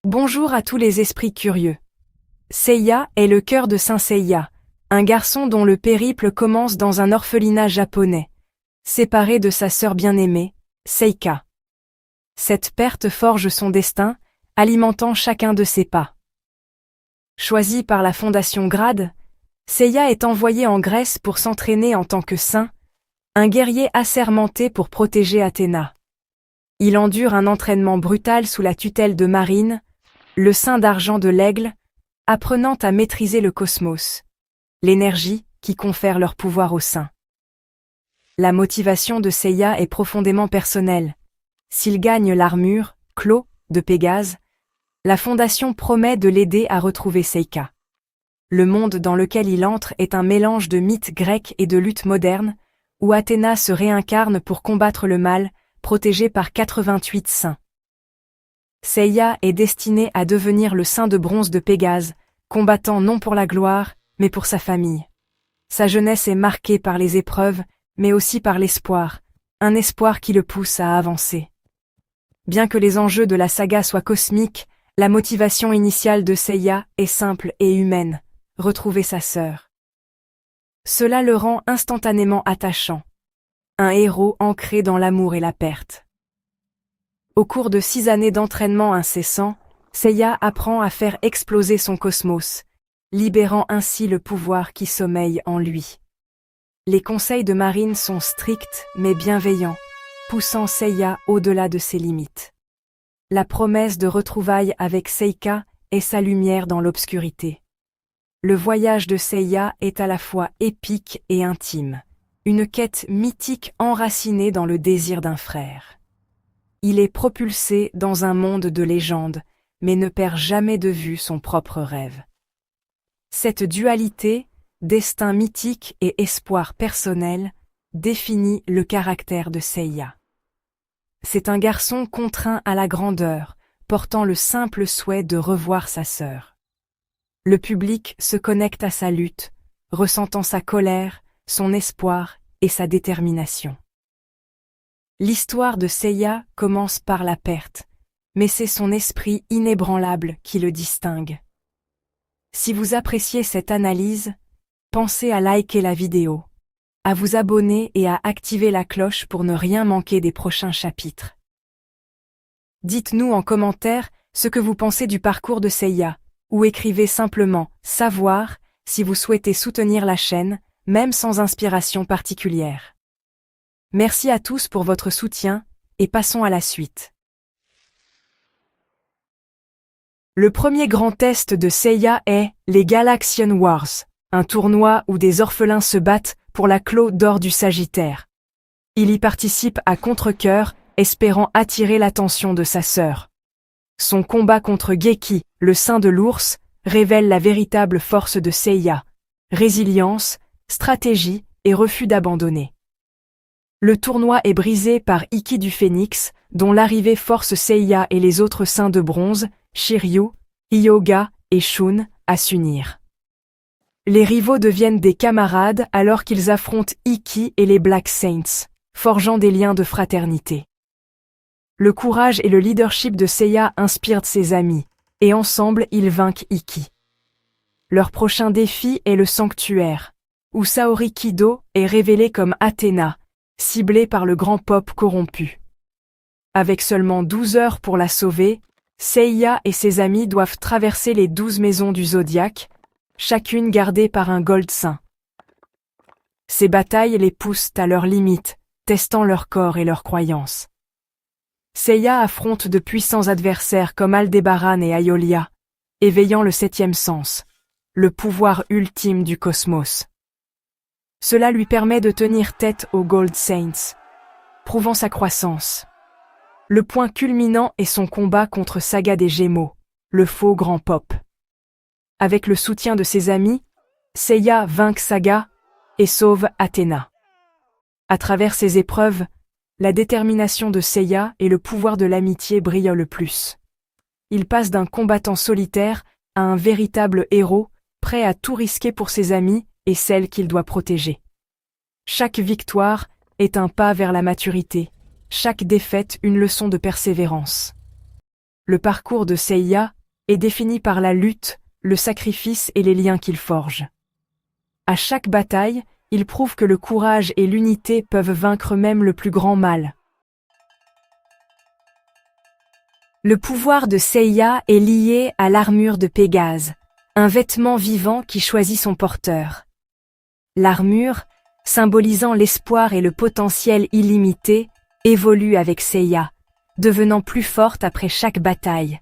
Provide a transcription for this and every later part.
Bonjour à tous les esprits curieux. Seiya est le cœur de Saint Seiya, un garçon dont le périple commence dans un orphelinat japonais, séparé de sa sœur bien-aimée, Seika. Cette perte forge son destin, alimentant chacun de ses pas. Choisi par la Fondation Grade, Seiya est envoyé en Grèce pour s'entraîner en tant que saint, un guerrier assermenté pour protéger Athéna. Il endure un entraînement brutal sous la tutelle de Marine, le saint d'argent de l'aigle, apprenant à maîtriser le cosmos, l'énergie qui confère leur pouvoir aux saints. La motivation de Seiya est profondément personnelle. S'il gagne l'armure, Clos, de Pégase, la Fondation promet de l'aider à retrouver Seika. Le monde dans lequel il entre est un mélange de mythes grecs et de luttes modernes, où Athéna se réincarne pour combattre le mal, protégé par 88 saints. Seiya est destiné à devenir le saint de bronze de Pégase, combattant non pour la gloire, mais pour sa famille. Sa jeunesse est marquée par les épreuves, mais aussi par l'espoir, un espoir qui le pousse à avancer. Bien que les enjeux de la saga soient cosmiques, la motivation initiale de Seiya est simple et humaine, retrouver sa sœur. Cela le rend instantanément attachant. Un héros ancré dans l'amour et la perte. Au cours de 6 années d'entraînement incessant, Seiya apprend à faire exploser son cosmos, libérant ainsi le pouvoir qui sommeille en lui. Les conseils de Marine sont stricts mais bienveillants, poussant Seiya au-delà de ses limites. La promesse de retrouvailles avec Seika est sa lumière dans l'obscurité. Le voyage de Seiya est à la fois épique et intime, une quête mythique enracinée dans le désir d'un frère. Il est propulsé dans un monde de légendes, mais ne perd jamais de vue son propre rêve. Cette dualité, destin mythique et espoir personnel, définit le caractère de Seiya. C'est un garçon contraint à la grandeur, portant le simple souhait de revoir sa sœur. Le public se connecte à sa lutte, ressentant sa colère, son espoir et sa détermination. L'histoire de Seiya commence par la perte, mais c'est son esprit inébranlable qui le distingue. Si vous appréciez cette analyse, pensez à liker la vidéo, à vous abonner et à activer la cloche pour ne rien manquer des prochains chapitres. Dites-nous en commentaire ce que vous pensez du parcours de Seiya, ou écrivez simplement « savoir » si vous souhaitez soutenir la chaîne, même sans inspiration particulière. Merci à tous pour votre soutien, et passons à la suite. Le premier grand test de Seiya est les Galaxian Wars, un tournoi où des orphelins se battent pour la Clos d'or du Sagittaire. Il y participe à contre-cœur, espérant attirer l'attention de sa sœur. Son combat contre Geki, le saint de l'ours, révèle la véritable force de Seiya, résilience, stratégie et refus d'abandonner. Le tournoi est brisé par Ikki du Phénix, dont l'arrivée force Seiya et les autres saints de bronze, Shiryu, Hyōga et Shun, à s'unir. Les rivaux deviennent des camarades alors qu'ils affrontent Ikki et les Black Saints, forgeant des liens de fraternité. Le courage et le leadership de Seiya inspirent ses amis, et ensemble ils vainquent Ikki. Leur prochain défi est le sanctuaire, où Saori Kido est révélée comme Athéna, ciblée par le grand pop corrompu. Avec seulement 12 heures pour la sauver, Seiya et ses amis doivent traverser les 12 maisons du zodiaque, chacune gardée par un Gold Saint. Ces batailles les poussent à leurs limites, testant leur corps et leurs croyances. Seiya affronte de puissants adversaires comme Aldébaran et Aiolia, éveillant le 7e sens, le pouvoir ultime du cosmos. Cela lui permet de tenir tête aux Gold Saints, prouvant sa croissance. Le point culminant est son combat contre Saga des Gémeaux, le faux grand pop. Avec le soutien de ses amis, Seiya vainc Saga et sauve Athéna. À travers ces épreuves, la détermination de Seiya et le pouvoir de l'amitié brillent le plus. Il passe d'un combattant solitaire à un véritable héros, prêt à tout risquer pour ses amis et celle qu'il doit protéger. Chaque victoire est un pas vers la maturité, chaque défaite une leçon de persévérance. le parcours de Seiya est défini par la lutte, le sacrifice et les liens qu'il forge. À chaque bataille, il prouve que le courage et l'unité peuvent vaincre même le plus grand mal. Le pouvoir de Seiya est lié à l'armure de Pégase, un vêtement vivant qui choisit son porteur. L'armure, symbolisant l'espoir et le potentiel illimité, évolue avec Seiya, devenant plus forte après chaque bataille.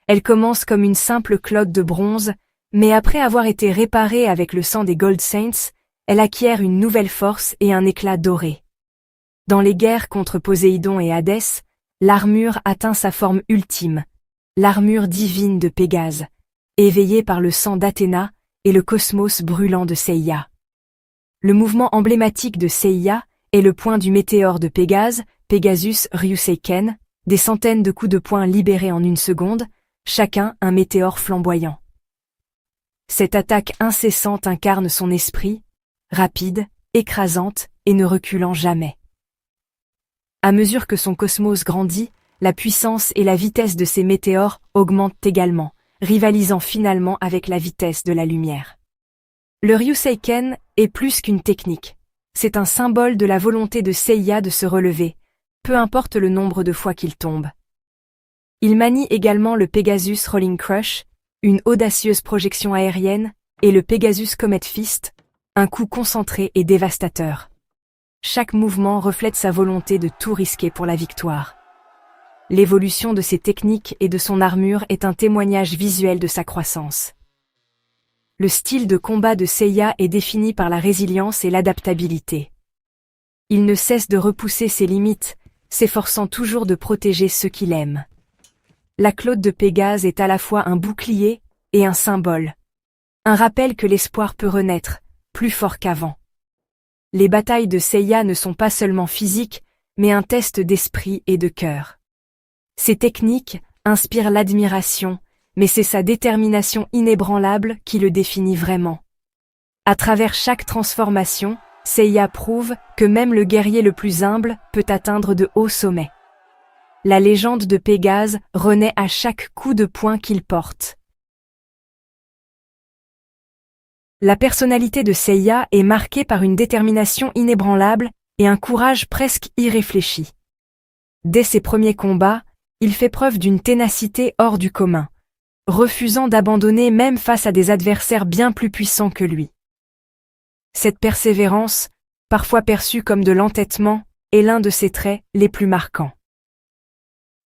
Elle commence comme une simple cloque de bronze, mais après avoir été réparée avec le sang des Gold Saints, elle acquiert une nouvelle force et un éclat doré. Dans les guerres contre Poséidon et Hadès, l'armure atteint sa forme ultime, l'armure divine de Pégase, éveillée par le sang d'Athéna et le cosmos brûlant de Seiya. Le mouvement emblématique de Seiya est le point du météore de Pégase, Pegasus Ryuseiken, des centaines de coups de poing libérés en une seconde, chacun un météore flamboyant. Cette attaque incessante incarne son esprit, rapide, écrasante et ne reculant jamais. À mesure que son cosmos grandit, la puissance et la vitesse de ces météores augmentent également, rivalisant finalement avec la vitesse de la lumière. Le Ryuseiken est plus qu'une technique. C'est un symbole de la volonté de Seiya de se relever, peu importe le nombre de fois qu'il tombe. Il manie également le Pegasus Rolling Crush, une audacieuse projection aérienne, et le Pegasus Comet Fist, un coup concentré et dévastateur. Chaque mouvement reflète sa volonté de tout risquer pour la victoire. L'évolution de ses techniques et de son armure est un témoignage visuel de sa croissance. Le style de combat de Seiya est défini par la résilience et l'adaptabilité. Il ne cesse de repousser ses limites, s'efforçant toujours de protéger ceux qu'il aime. La Claude de Pégase est à la fois un bouclier et un symbole. Un rappel que l'espoir peut renaître, plus fort qu'avant. Les batailles de Seiya ne sont pas seulement physiques, mais un test d'esprit et de cœur. Ses techniques inspirent l'admiration, mais c'est sa détermination inébranlable qui le définit vraiment. À travers chaque transformation, Seiya prouve que même le guerrier le plus humble peut atteindre de hauts sommets. La légende de Pégase renaît à chaque coup de poing qu'il porte. La personnalité de Seiya est marquée par une détermination inébranlable et un courage presque irréfléchi. Dès ses premiers combats, il fait preuve d'une ténacité hors du commun, refusant d'abandonner même face à des adversaires bien plus puissants que lui. Cette persévérance, parfois perçue comme de l'entêtement, est l'un de ses traits les plus marquants.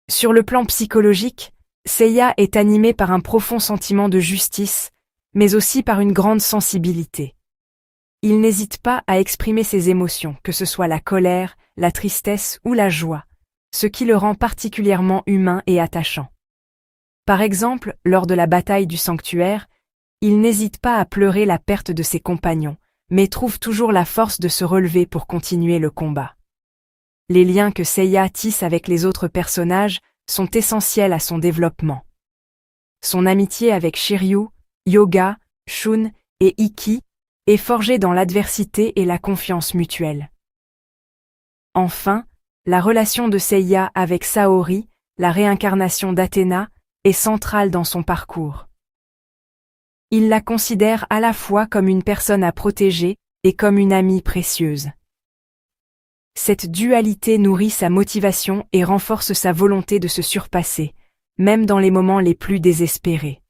Sur le plan psychologique, Seiya est animé par un profond sentiment de justice, mais aussi par une grande sensibilité. Il n'hésite pas à exprimer ses émotions, que ce soit la colère, la tristesse ou la joie, ce qui le rend particulièrement humain et attachant. Par exemple, lors de la bataille du sanctuaire, il n'hésite pas à pleurer la perte de ses compagnons, mais trouve toujours la force de se relever pour continuer le combat. Les liens que Seiya tisse avec les autres personnages sont essentiels à son développement. Son amitié avec Shiryu, Yoga, Shun et Ikki est forgée dans l'adversité et la confiance mutuelle. Enfin, la relation de Seiya avec Saori, la réincarnation d'Athéna, est centrale dans son parcours. Il la considère à la fois comme une personne à protéger et comme une amie précieuse. Cette dualité nourrit sa motivation et renforce sa volonté de se surpasser, même dans les moments les plus désespérés.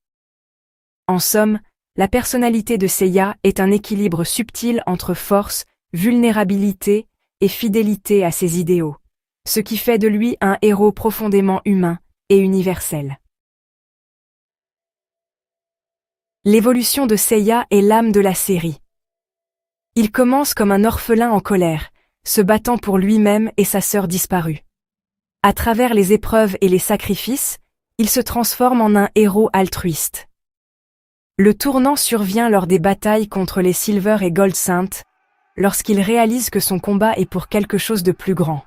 En somme, la personnalité de Seiya est un équilibre subtil entre force, vulnérabilité et fidélité à ses idéaux, ce qui fait de lui un héros profondément humain et universel. L'évolution de Seiya est l'âme de la série. Il commence comme un orphelin en colère, se battant pour lui-même et sa sœur disparue. À travers les épreuves et les sacrifices, il se transforme en un héros altruiste. Le tournant survient lors des batailles contre les Silver et Gold Saints, lorsqu'il réalise que son combat est pour quelque chose de plus grand.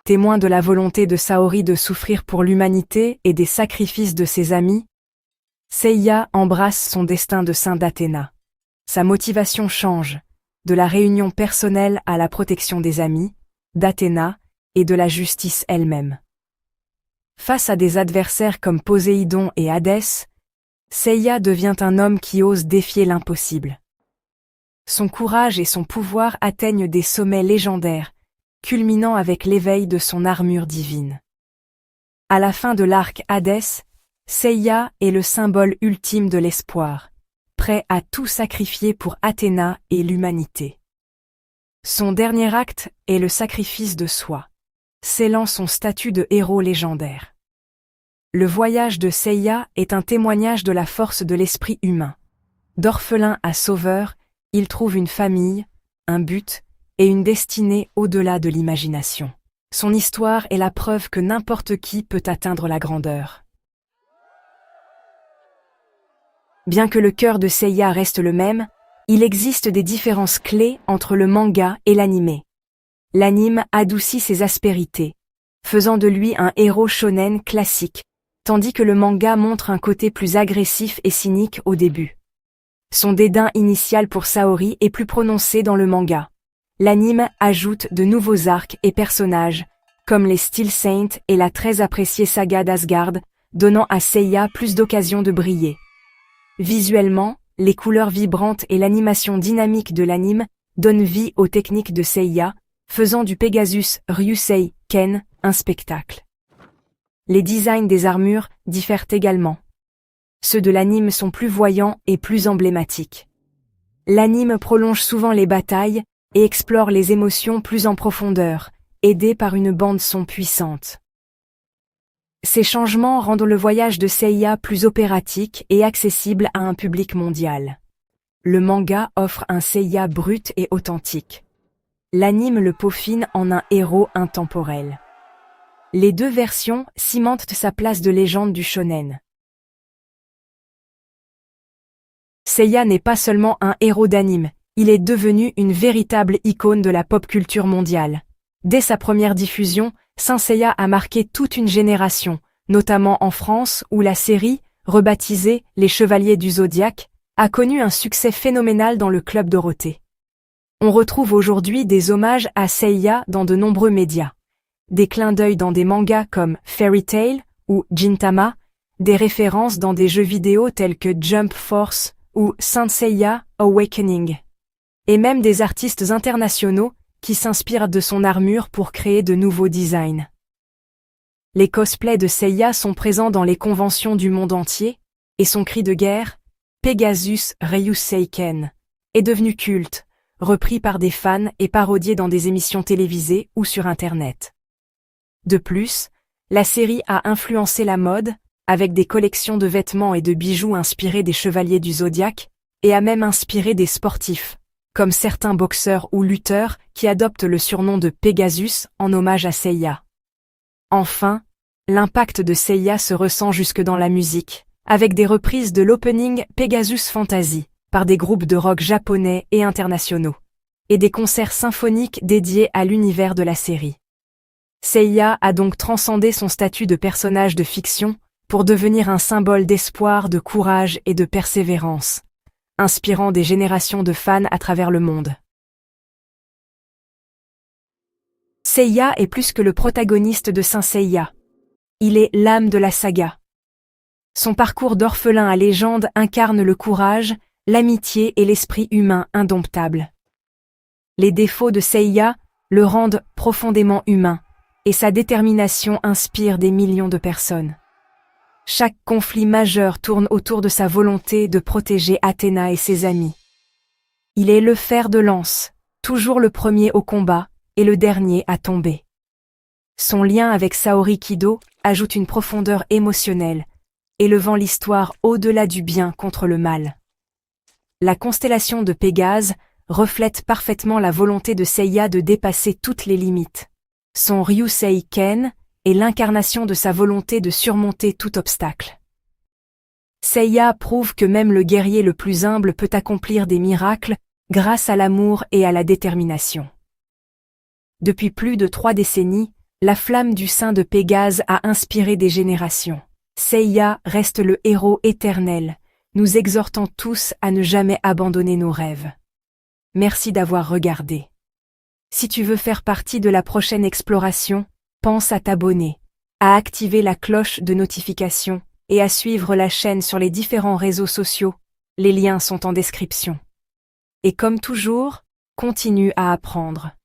Témoin de la volonté de Saori de souffrir pour l'humanité et des sacrifices de ses amis, Seiya embrasse son destin de saint d'Athéna. Sa motivation change, de la réunion personnelle à la protection des amis, d'Athéna et de la justice elle-même. Face à des adversaires comme Poséidon et Hadès, Seiya devient un homme qui ose défier l'impossible. Son courage et son pouvoir atteignent des sommets légendaires, culminant avec l'éveil de son armure divine. À la fin de l'arc Hadès, Seiya est le symbole ultime de l'espoir, prêt à tout sacrifier pour Athéna et l'humanité. Son dernier acte est le sacrifice de soi, scellant son statut de héros légendaire. Le voyage de Seiya est un témoignage de la force de l'esprit humain. D'orphelin à sauveur, il trouve une famille, un but et une destinée au-delà de l'imagination. Son histoire est la preuve que n'importe qui peut atteindre la grandeur. Bien que le cœur de Seiya reste le même, il existe des différences clés entre le manga et l'anime. L'anime adoucit ses aspérités, faisant de lui un héros shonen classique, tandis que le manga montre un côté plus agressif et cynique au début. Son dédain initial pour Saori est plus prononcé dans le manga. L'anime ajoute de nouveaux arcs et personnages, comme les Steel Saints et la très appréciée saga d'Asgard, donnant à Seiya plus d'occasions de briller. Visuellement, les couleurs vibrantes et l'animation dynamique de l'anime donnent vie aux techniques de Seiya, faisant du Pegasus Ryusei Ken un spectacle. Les designs des armures diffèrent également. Ceux de l'anime sont plus voyants et plus emblématiques. L'anime prolonge souvent les batailles et explore les émotions plus en profondeur, aidé par une bande-son puissante. Ces changements rendent le voyage de Seiya plus opératique et accessible à un public mondial. Le manga offre un Seiya brut et authentique. L'anime le peaufine en un héros intemporel. Les deux versions cimentent sa place de légende du shonen. Seiya n'est pas seulement un héros d'anime, il est devenu une véritable icône de la pop culture mondiale. Dès sa première diffusion, Saint Seiya a marqué toute une génération, notamment en France où la série, rebaptisée Les Chevaliers du Zodiaque, a connu un succès phénoménal dans le Club Dorothée. On retrouve aujourd'hui des hommages à Seiya dans de nombreux médias. Des clins d'œil dans des mangas comme Fairy Tail ou Gintama, des références dans des jeux vidéo tels que Jump Force ou Saint Seiya Awakening. Et même des artistes internationaux qui s'inspirent de son armure pour créer de nouveaux designs. Les cosplays de Seiya sont présents dans les conventions du monde entier, et son cri de guerre, Pegasus Ryusei Ken, est devenu culte, repris par des fans et parodié dans des émissions télévisées ou sur Internet. De plus, la série a influencé la mode, avec des collections de vêtements et de bijoux inspirés des chevaliers du Zodiaque, et a même inspiré des sportifs, comme certains boxeurs ou lutteurs qui adoptent le surnom de Pegasus en hommage à Seiya. Enfin, l'impact de Seiya se ressent jusque dans la musique, avec des reprises de l'opening Pegasus Fantasy, par des groupes de rock japonais et internationaux, et des concerts symphoniques dédiés à l'univers de la série. Seiya a donc transcendé son statut de personnage de fiction pour devenir un symbole d'espoir, de courage et de persévérance, inspirant des générations de fans à travers le monde. Seiya est plus que le protagoniste de Saint Seiya. Il est l'âme de la saga. Son parcours d'orphelin à légende incarne le courage, l'amitié et l'esprit humain indomptable. Les défauts de Seiya le rendent profondément humain, et sa détermination inspire des millions de personnes. Chaque conflit majeur tourne autour de sa volonté de protéger Athéna et ses amis. Il est le fer de lance, toujours le premier au combat, et le dernier à tomber. Son lien avec Saori Kido ajoute une profondeur émotionnelle, élevant l'histoire au-delà du bien contre le mal. La constellation de Pégase reflète parfaitement la volonté de Seiya de dépasser toutes les limites. Son Ryusei Ken est l'incarnation de sa volonté de surmonter tout obstacle. Seiya prouve que même le guerrier le plus humble peut accomplir des miracles grâce à l'amour et à la détermination. Depuis plus de 3 décennies, la flamme du sein de Pégase a inspiré des générations. Seiya reste le héros éternel, nous exhortant tous à ne jamais abandonner nos rêves. Merci d'avoir regardé. Si tu veux faire partie de la prochaine exploration, pense à t'abonner, à activer la cloche de notification et à suivre la chaîne sur les différents réseaux sociaux. Les liens sont en description. Et comme toujours, continue à apprendre.